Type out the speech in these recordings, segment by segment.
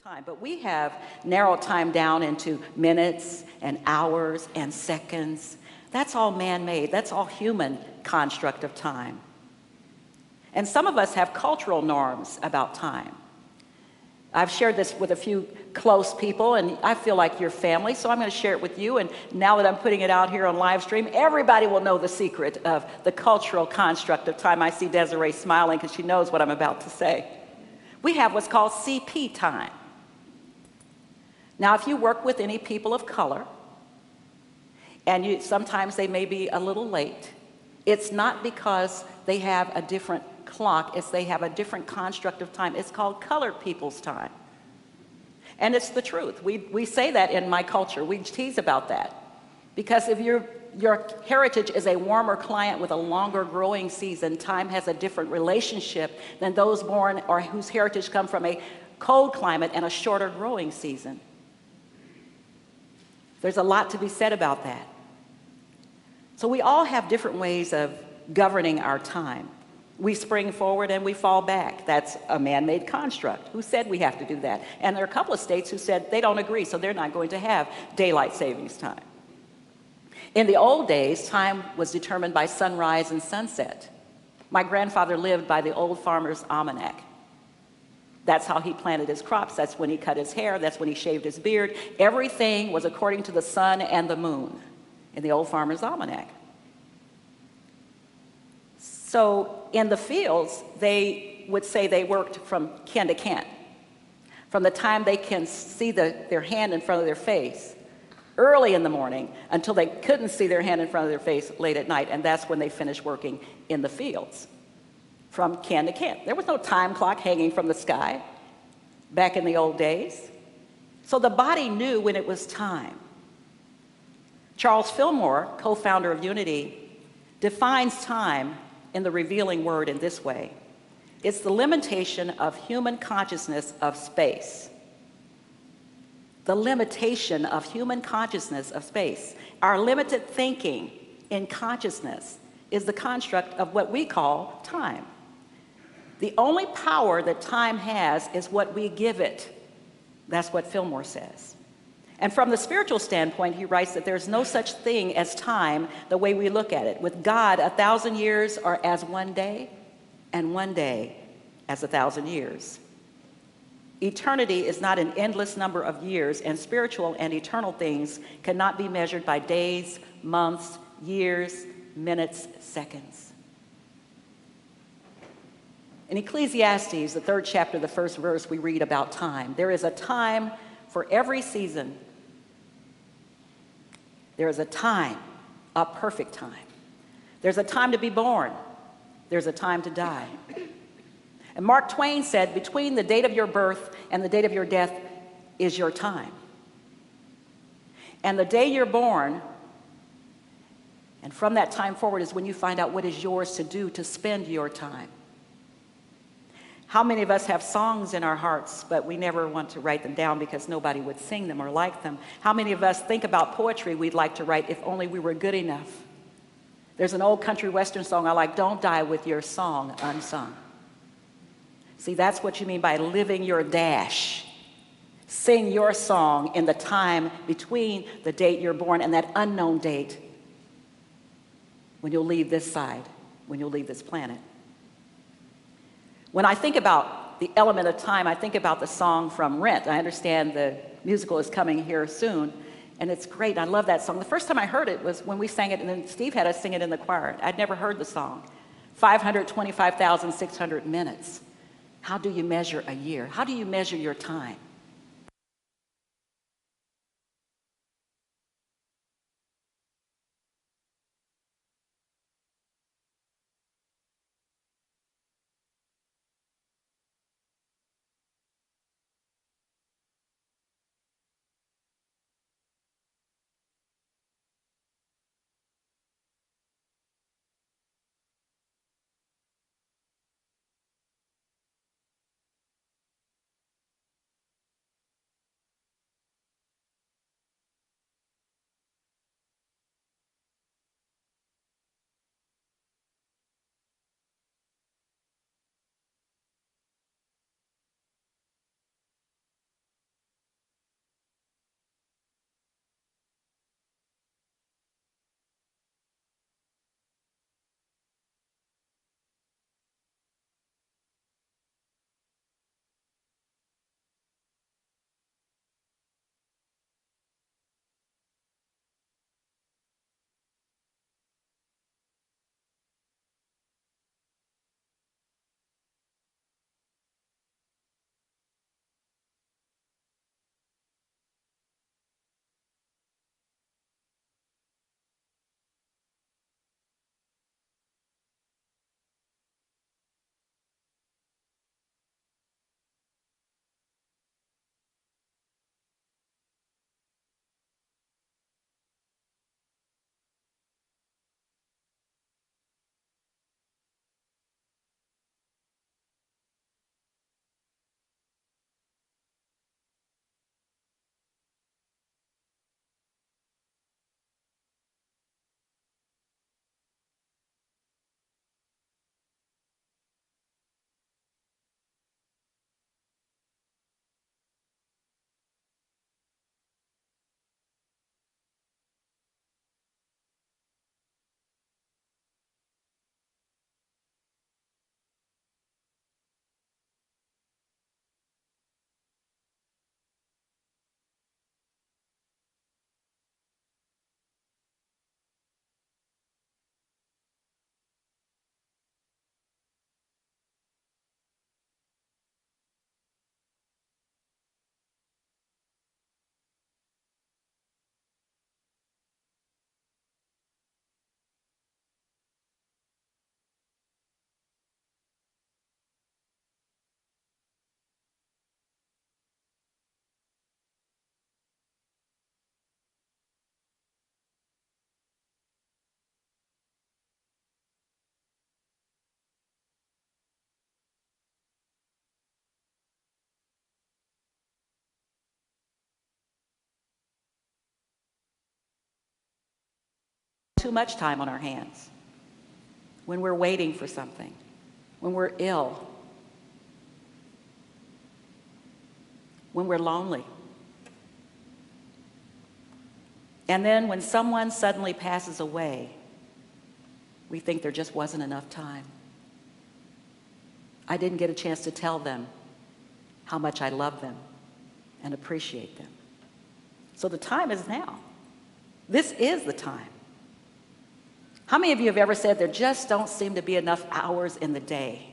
time, but we have narrowed time down into minutes and hours and seconds. That's all man-made. That's all human construct of time. And some of us have cultural norms about time. I've shared this with a few close people, and I feel like you're family, so I'm going to share it with you. And now that I'm putting it out here on live stream, everybody will know the secret of the cultural construct of time. I see Desiree smiling because she knows what I'm about to say. We have what's called CP time. Now, if you work with any people of color, and sometimes they may be a little late, it's not because they have a different clock, it's they have a different construct of time. It's called colored people's time. And it's the truth. We say that in my culture. We tease about that. Because if your heritage is a warmer climate with a longer growing season, time has a different relationship than those born or whose heritage come from a cold climate and a shorter growing season. There's a lot to be said about that. So we all have different ways of governing our time. We spring forward and we fall back. That's a man-made construct. Who said we have to do that? And there are a couple of states who said they don't agree, so they're not going to have daylight savings time. In the old days, time was determined by sunrise and sunset. My grandfather lived by the old farmer's almanac. That's how he planted his crops. That's when he cut his hair. That's when he shaved his beard. Everything was according to the sun and the moon in the old farmer's almanac. So in the fields, they would say they worked from can to can. From the time they can see their hand in front of their face early in the morning until they couldn't see their hand in front of their face late at night. And that's when they finished working in the fields. From can to can. There was no time clock hanging from the sky back in the old days. So the body knew when it was time. Charles Fillmore, co-founder of Unity, defines time in the revealing word in this way. It's the limitation of human consciousness of space. The limitation of human consciousness of space. Our limited thinking in consciousness is the construct of what we call time. The only power that time has is what we give it. That's what Fillmore says. And from the spiritual standpoint, he writes that there's no such thing as time the way we look at it. With God, 1,000 years are as one day, and one day as 1,000 years. Eternity is not an endless number of years, and spiritual and eternal things cannot be measured by days, months, years, minutes, seconds. In Ecclesiastes, the 3rd chapter, the 1st verse, we read about time. There is a time for every season. There is a time, a perfect time. There's a time to be born. There's a time to die. And Mark Twain said, between the date of your birth and the date of your death is your time. And the day you're born, and from that time forward, is when you find out what is yours to do to spend your time. How many of us have songs in our hearts, but we never want to write them down because nobody would sing them or like them? How many of us think about poetry we'd like to write if only we were good enough? There's an old country western song I like, don't die with your song unsung. See, that's what you mean by living your dash. Sing your song in the time between the date you're born and that unknown date when you'll leave this side, when you'll leave this planet. When I think about the element of time, I think about the song from Rent. I understand the musical is coming here soon, and it's great. I love that song. The first time I heard it was when we sang it, and then Steve had us sing it in the choir. I'd never heard the song. 525,600 minutes. How do you measure a year? How do you measure your time? too much time on our hands, when we're waiting for something, when we're ill, when we're lonely. And then when someone suddenly passes away, we think there just wasn't enough time. I didn't get a chance to tell them how much I love them and appreciate them. So the time is now. This is the time. How many of you have ever said, there just don't seem to be enough hours in the day?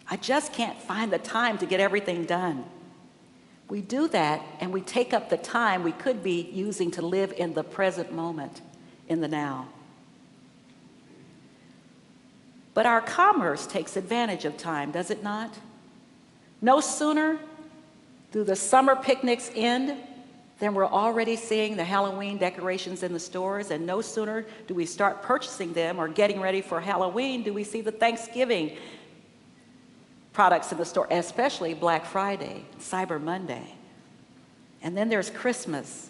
I just can't find the time to get everything done. We do that, and we take up the time we could be using to live in the present moment, in the now. But our commerce takes advantage of time, does it not? No sooner do the summer picnics end than we're already seeing the Halloween decorations in the stores, and no sooner do we start purchasing them or getting ready for Halloween do we see the Thanksgiving products in the store, especially Black Friday, Cyber Monday. And then there's Christmas.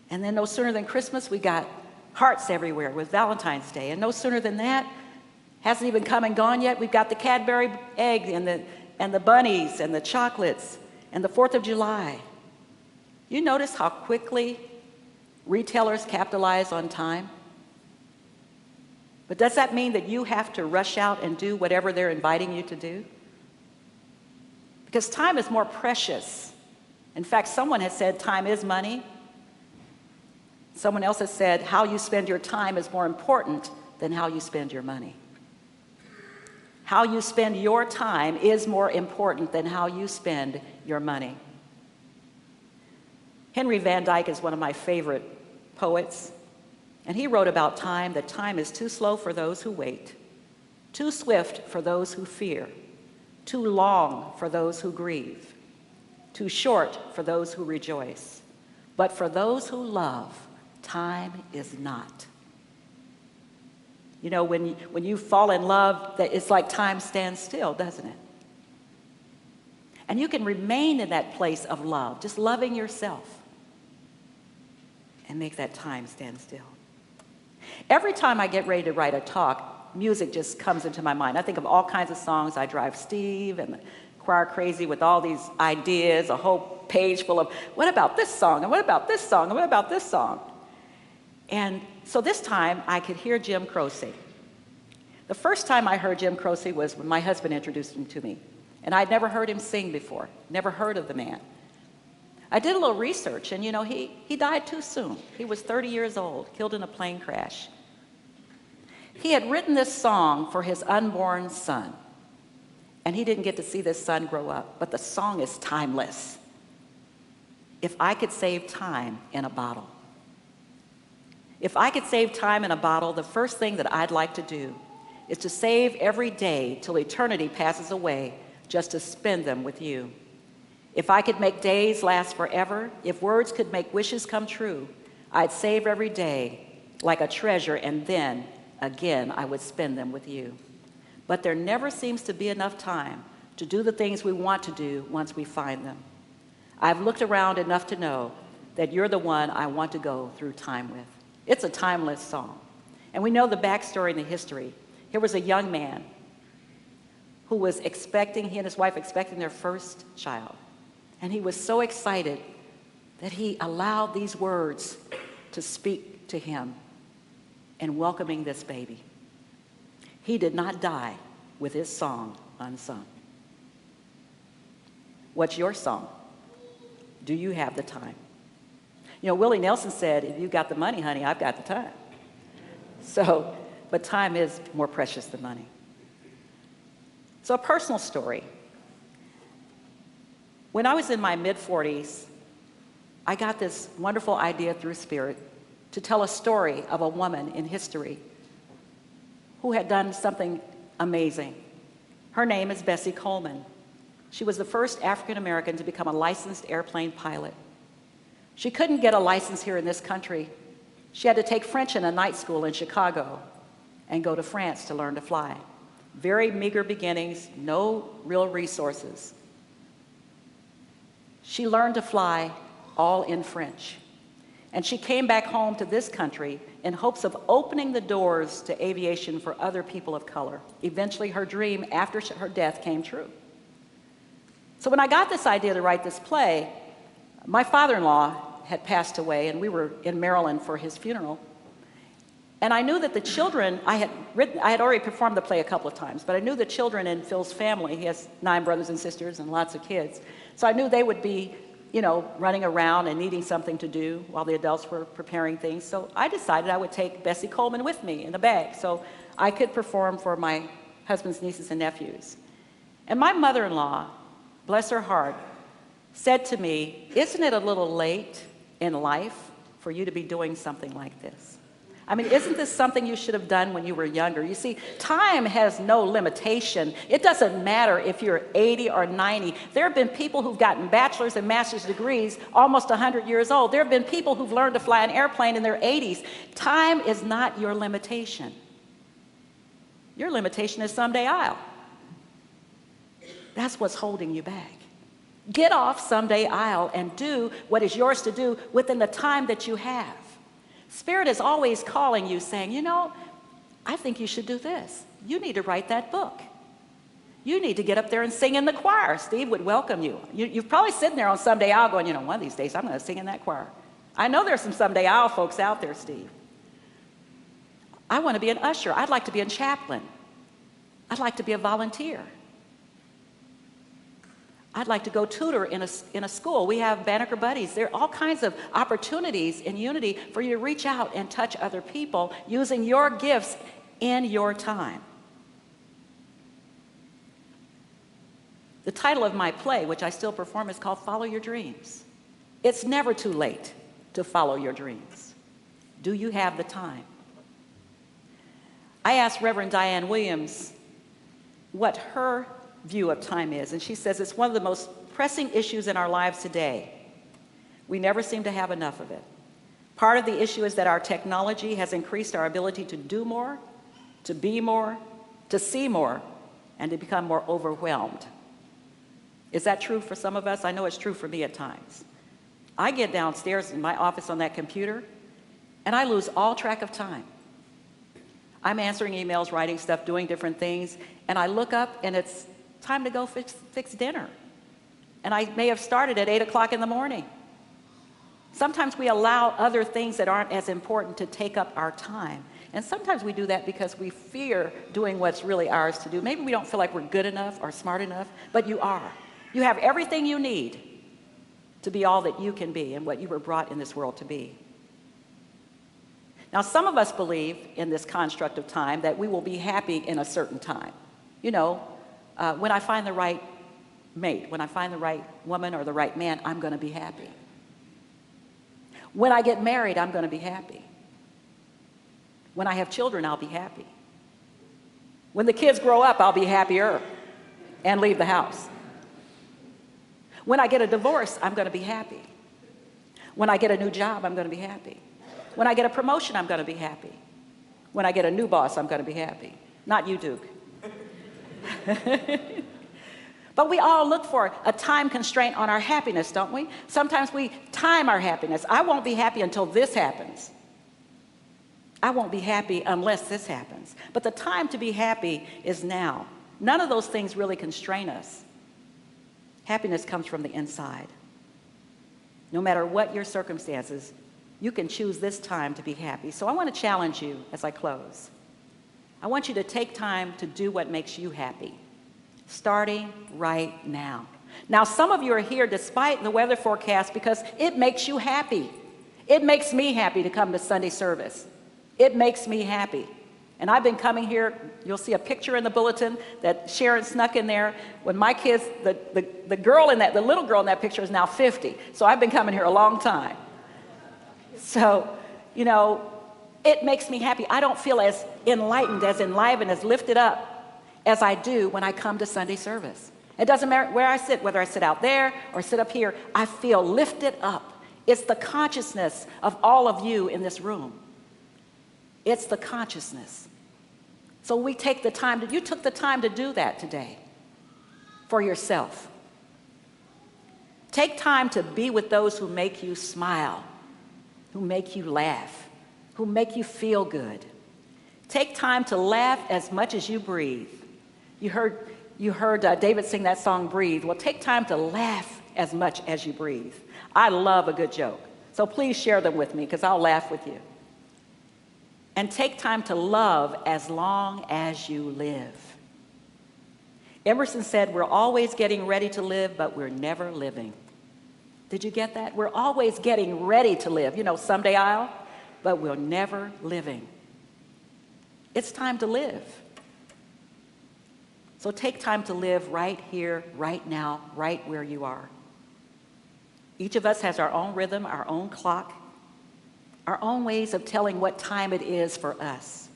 And then no sooner than Christmas, we got hearts everywhere with Valentine's Day. And no sooner than that, hasn't even come and gone yet, we've got the Cadbury egg and the bunnies and the chocolates and the 4th of July. You notice how quickly retailers capitalize on time? But does that mean that you have to rush out and do whatever they're inviting you to do? Because time is more precious. In fact, someone has said time is money. Someone else has said how you spend your time is more important than how you spend your money. How you spend your time is more important than how you spend your money. Henry Van Dyke is one of my favorite poets, and he wrote about time that time is too slow for those who wait, too swift for those who fear, too long for those who grieve, too short for those who rejoice. But for those who love, time is not. You know, when you fall in love, that it's like time stands still, doesn't it? And you can remain in that place of love, just loving yourself, and make that time stand still. Every time I get ready to write a talk, music just comes into my mind. I think of all kinds of songs. I drive Steve and the choir crazy with all these ideas, a whole page full of, what about this song? And what about this song? And what about this song? And so this time I could hear Jim Croce. The first time I heard Jim Croce was when my husband introduced him to me. And I'd never heard him sing before, never heard of the man. I did a little research, and you know, he died too soon. He was 30 years old, killed in a plane crash. He had written this song for his unborn son, and he didn't get to see this son grow up, but the song is timeless. If I could save time in a bottle. If I could save time in a bottle, the first thing that I'd like to do is to save every day till eternity passes away, just to spend them with you. If I could make days last forever, if words could make wishes come true, I'd save every day like a treasure, and then, again, I would spend them with you. But there never seems to be enough time to do the things we want to do once we find them. I've looked around enough to know that you're the one I want to go through time with. It's a timeless song. And we know the backstory and the history. Here was a young man who was expecting, he and his wife expecting their first child. And he was so excited that he allowed these words to speak to him in welcoming this baby. He did not die with his song unsung. What's your song? Do you have the time? You know, Willie Nelson said, if you've got the money, honey, I've got the time. So, but time is more precious than money. So a personal story. When I was in my mid-40s, I got this wonderful idea through Spirit to tell a story of a woman in history who had done something amazing. Her name is Bessie Coleman. She was the first African American to become a licensed airplane pilot. She couldn't get a license here in this country. She had to take French in a night school in Chicago and go to France to learn to fly. Very meager beginnings, no real resources. She learned to fly all in French. And she came back home to this country in hopes of opening the doors to aviation for other people of color. Eventually, her dream after her death came true. So when I got this idea to write this play, my father-in-law had passed away, and we were in Maryland for his funeral. And I knew that the children, I had already performed the play a couple of times, but I knew the children in Phil's family, he has 9 brothers and sisters and lots of kids, so I knew they would be, you know, running around and needing something to do while the adults were preparing things. So I decided I would take Bessie Coleman with me in the bag so I could perform for my husband's nieces and nephews. And my mother-in-law, bless her heart, said to me, "Isn't it a little late in life for you to be doing something like this? I mean, isn't this something you should have done when you were younger?" You see, time has no limitation. It doesn't matter if you're 80 or 90. There have been people who've gotten bachelor's and master's degrees almost 100 years old. There have been people who've learned to fly an airplane in their 80s. Time is not your limitation. Your limitation is someday I'll. That's what's holding you back. Get off someday I'll and do what is yours to do within the time that you have. Spirit is always calling you, saying, you know, I think you should do this. You need to write that book. You need to get up there and sing in the choir. Steve would welcome you. You're probably sitting there on Someday I'll going, you know, one of these days I'm going to sing in that choir. I know there's some Someday I'll folks out there, Steve. I want to be an usher. I'd like to be a chaplain. I'd like to be a volunteer. I'd like to go tutor in a school. We have Banneker Buddies. There are all kinds of opportunities in Unity for you to reach out and touch other people using your gifts in your time. The title of my play, which I still perform, is called Follow Your Dreams. It's never too late to follow your dreams. Do you have the time? I asked Reverend Diane Williams what her view of time is, and she says it's one of the most pressing issues in our lives today. We never seem to have enough of it. Part of the issue is that our technology has increased our ability to do more, to be more, to see more, and to become more overwhelmed. Is that true for some of us? I know it's true for me at times. I get downstairs in my office on that computer, and I lose all track of time. I'm answering emails, writing stuff, doing different things, and I look up and it's time to go fix dinner. And I may have started at 8 o'clock in the morning. Sometimes we allow other things that aren't as important to take up our time. And sometimes we do that because we fear doing what's really ours to do. Maybe we don't feel like we're good enough or smart enough, but you are. You have everything you need to be all that you can be and what you were brought in this world to be. Now, some of us believe in this construct of time that we will be happy in a certain time. You know, when I find the right mate, when I find the right woman or the right man, I'm going to be happy. When I get married, I'm going to be happy. When I have children, I'll be happy. When the kids grow up, I'll be happier and leave the house. When I get a divorce, I'm going to be happy. When I get a new job, I'm going to be happy. When I get a promotion, I'm going to be happy. When I get a new boss, I'm going to be happy. Not you, Duke. But we all look for a time constraint on our happiness, don't we? Sometimes we time our happiness. I won't be happy until this happens. I won't be happy unless this happens. But the time to be happy is now. None of those things really constrain us. Happiness comes from the inside. No matter what your circumstances, you can choose this time to be happy. So I want to challenge you as I close. I want you to take time to do what makes you happy, starting right now. Now, some of you are here despite the weather forecast because it makes you happy. It makes me happy to come to Sunday service. It makes me happy. And I've been coming here, you'll see a picture in the bulletin that Sharon snuck in there. When my kids, the little girl in that picture is now 50. So I've been coming here a long time. So, you know, it makes me happy. I don't feel as enlightened, as enlivened, as lifted up as I do when I come to Sunday service. It doesn't matter where I sit, whether I sit out there or sit up here, I feel lifted up. It's the consciousness of all of you in this room. It's the consciousness. So we take the time you took the time to do that today for yourself. Take time to be with those who make you smile. who make you laugh, who make you feel good. Take time to laugh as much as you breathe. You heard David sing that song, Breathe. Well, take time to laugh as much as you breathe. I love a good joke, so please share them with me because I'll laugh with you. And take time to love as long as you live. Emerson said, we're always getting ready to live, but we're never living. Did you get that? We're always getting ready to live. You know, someday I'll, but we're never living. It's time to live. So take time to live right here, right now, right where you are. Each of us has our own rhythm, our own clock, our own ways of telling what time it is for us.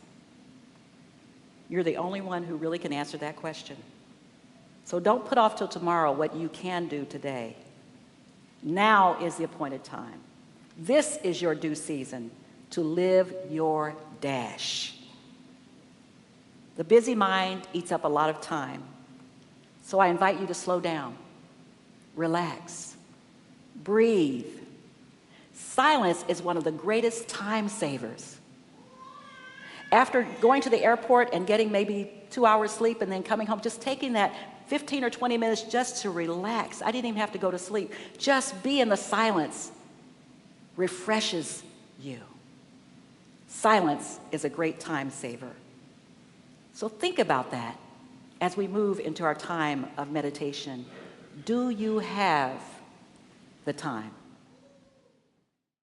You're the only one who really can answer that question. So don't put off till tomorrow what you can do today. Now is the appointed time. This is your due season to live your dash. The busy mind eats up a lot of time. So I invite you to slow down, relax, breathe. Silence is one of the greatest time savers. After going to the airport and getting maybe 2 hours sleep and then coming home, just taking that 15 or 20 minutes just to relax. I didn't even have to go to sleep. Just be in the silence refreshes you. Silence is a great time saver. So think about that as we move into our time of meditation. Do you have the time?